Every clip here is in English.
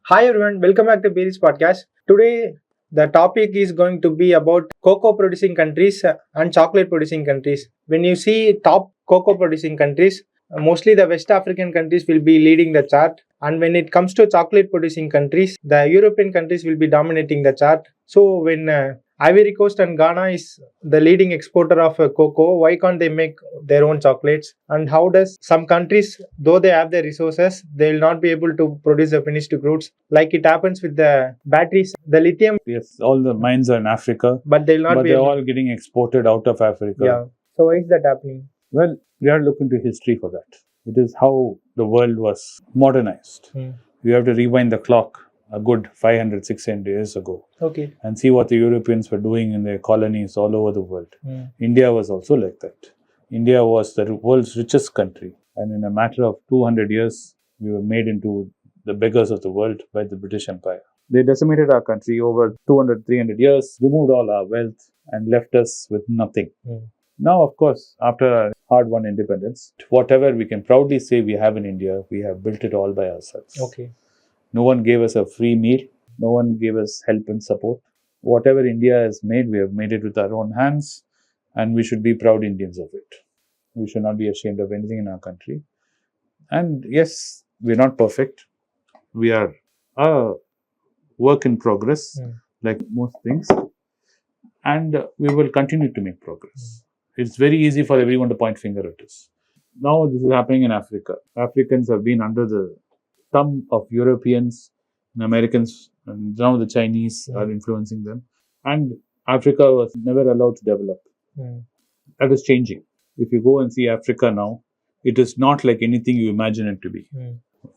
Hi everyone, welcome back to Berries Podcast. Today, the topic is going to be about cocoa producing countries and chocolate producing countries. When you see top cocoa producing countries, mostly the West African countries will be leading the chart. And when it comes to chocolate producing countries, the European countries will be dominating the chart. So when Ivory Coast and Ghana is the leading exporter of cocoa, why can't they make their own chocolates? And how does some countries, though they have the resources, they will not be able to produce the finished goods, like it happens with the batteries, the lithium? Yes, all the mines are in Africa, But they'll not but be they're able. all getting exported out of Africa. Yeah. So why is that happening? Well, we have to look into history for that. It is how the world was modernized. We have to rewind the clock a good 500, 600 years ago Okay. and see what the Europeans were doing in their colonies all over the world. India was also like that. India was the world's richest country, and in a matter of 200 years, we were made into the beggars of the world by the British Empire. They decimated our country over 200, 300 years, removed all our wealth, and left us with nothing. Now, of course, after our hard-won independence, whatever we can proudly say we have in India, we have built it all by ourselves. Okay. No one gave us a free meal. No one gave us help and support. Whatever India has made, we have made it with our own hands, and we should be proud Indians of it. We should not be ashamed of anything in our country. And yes, we're not perfect. We are a work in progress, like most things. And we will continue to make progress. It's very easy for everyone to point finger at us. Now this is happening in Africa. Africans have been under the thumb of Europeans and Americans, and now the Chinese are influencing them. And Africa was never allowed to develop. That is changing. If you go and see Africa now, it is not like anything you imagine it to be.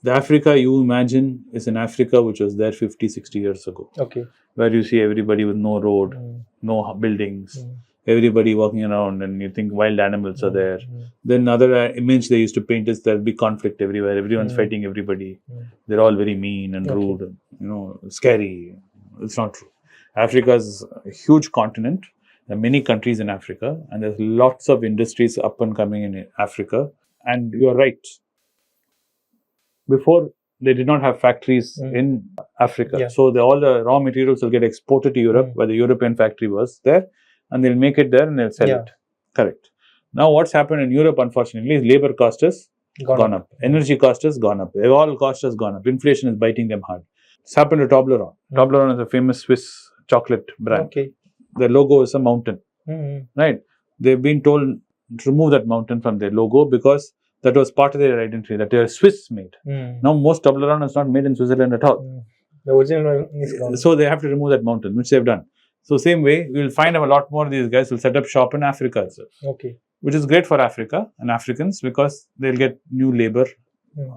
The Africa you imagine is an Africa which was there 50, 60 years ago. Okay. Where you see everybody with no road, no buildings, everybody walking around, and you think wild animals are there. Then another image they used to paint is there'll be conflict everywhere. Everyone's fighting everybody. They're all very mean and rude, and, scary. It's not true. Africa is a huge continent. There are many countries in Africa, and there's lots of industries up and coming in Africa. And you're right. Before, they did not have factories in Africa. So all the raw materials will get exported to Europe, where the European factory was there, and they'll make it there and they'll sell it. Correct. Now, what's happened in Europe, unfortunately, is labor cost has gone up. Energy cost has gone up. All cost has gone up. Inflation is biting them hard. It's happened to Toblerone. Toblerone is a famous Swiss chocolate brand. Okay. The logo is a mountain. Right? They've been told to remove that mountain from their logo because that was part of their identity, that they are Swiss made. Now, most Toblerone is not made in Switzerland at all. The original one is gone. So they have to remove that mountain, which they've done. So same way, we'll find a lot more of these guys will set up shop in Africa as well. Okay. Which is great for Africa and Africans because they'll get new labor.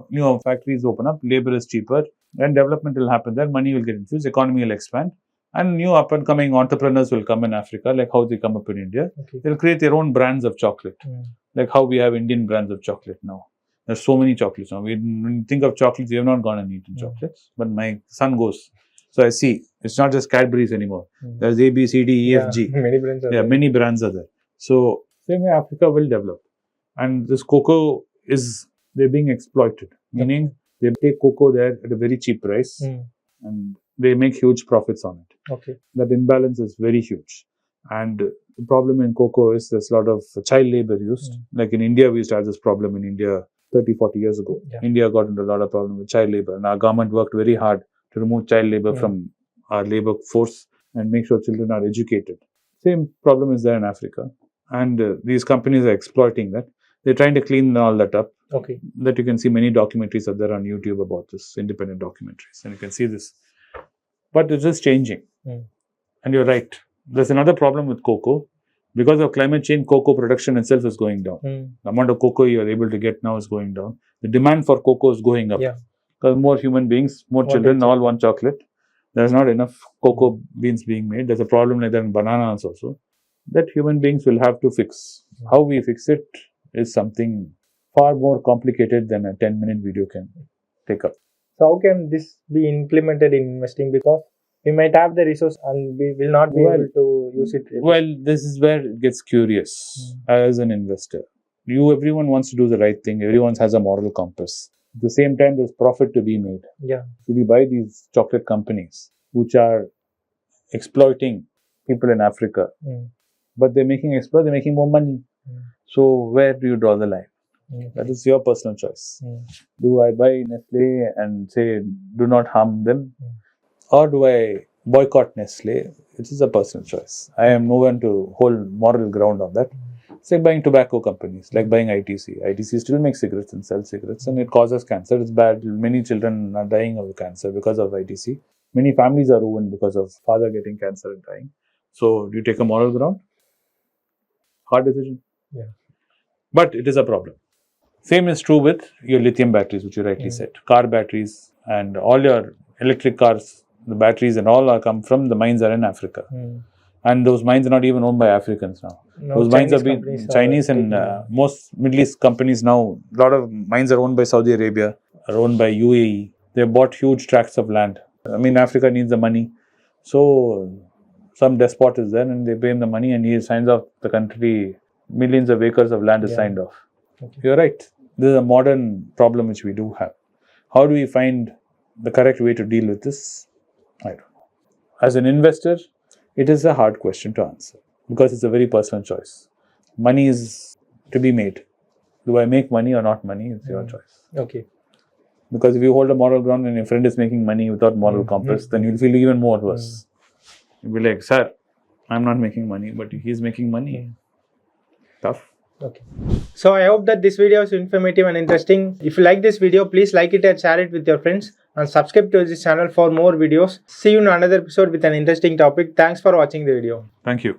New factories open up, labor is cheaper, and development will happen there, money will get infused, economy will expand, and new up and coming entrepreneurs will come in Africa, like how they come up in India. Okay. They'll create their own brands of chocolate, like how we have Indian brands of chocolate now. There's so many chocolates now. When you think of chocolates, we have not gone and eaten chocolates, but my son goes. So I see, it's not just Cadbury's anymore. There's A, B, C, D, E, F, G. Many brands are there. Many brands are there. So same way Africa will develop. And this cocoa they're being exploited. Meaning they take cocoa there at a very cheap price and they make huge profits on it. Okay. That imbalance is very huge. And the problem in cocoa is there's a lot of child labor used. Like in India, we used to have this problem in India 30, 40 years ago. India got into a lot of problem with child labor. And our government worked very hard to remove child labor from our labor force and make sure children are educated. Same problem is there in Africa. And these companies are exploiting that. They're trying to clean all that up. Okay. That you can see many documentaries are there on YouTube about this, independent documentaries. And you can see this. But it's just changing. And you're right. There's another problem with cocoa. Because of climate change, cocoa production itself is going down. The amount of cocoa you're able to get now is going down. The demand for cocoa is going up. Because more human beings, more children, all want chocolate. There's not enough cocoa beans being made. There's a problem like that in bananas also. That human beings will have to fix. How we fix it is something far more complicated than a 10-minute video can take up. So how can this be implemented in investing? Because we might have the resource and we will not be able to use it. Well, this is where it gets curious as an investor. Everyone wants to do the right thing. Everyone has a moral compass. At the same time, there's profit to be made. Yeah. So we buy these chocolate companies which are exploiting people in Africa, but they're making more money. So where do you draw the line? That is your personal choice. Do I buy Nestle and say do not harm them, or do I boycott Nestle? It is a personal choice. I am no one to hold moral ground on that. It's like buying tobacco companies, like buying ITC. ITC still makes cigarettes and sells cigarettes, and it causes cancer. It's bad. Many children are dying of cancer because of ITC. Many families are ruined because of father getting cancer and dying. So, do you take a moral ground? Hard decision. Yeah. But it is a problem. Same is true with your lithium batteries, which you rightly said. Car batteries and all your electric cars, the batteries and all are come from the mines are in Africa. And those mines are not even owned by Africans now. Those mines are being Chinese and most Middle East companies now. A lot of mines are owned by Saudi Arabia, are owned by UAE. They bought huge tracts of land. I mean, Africa needs the money. So, some despot is there and they pay him the money and he signs off the country. Millions of acres of land is signed off. Okay. You're right. This is a modern problem which we do have. How do we find the correct way to deal with this? I don't know. As an investor, it is a hard question to answer because it's a very personal choice. Money is to be made. Do I make money or not money? It's your choice. Okay. Because if you hold a moral ground and your friend is making money without moral compass, then you'll feel even more worse. You'll be like, sir, I'm not making money, but he's making money. Tough. Okay. So I hope that this video is informative and interesting. If you like this video, please like it and share it with your friends and subscribe to this channel for more videos. See you in another episode with an interesting topic. Thanks for watching the video. Thank you.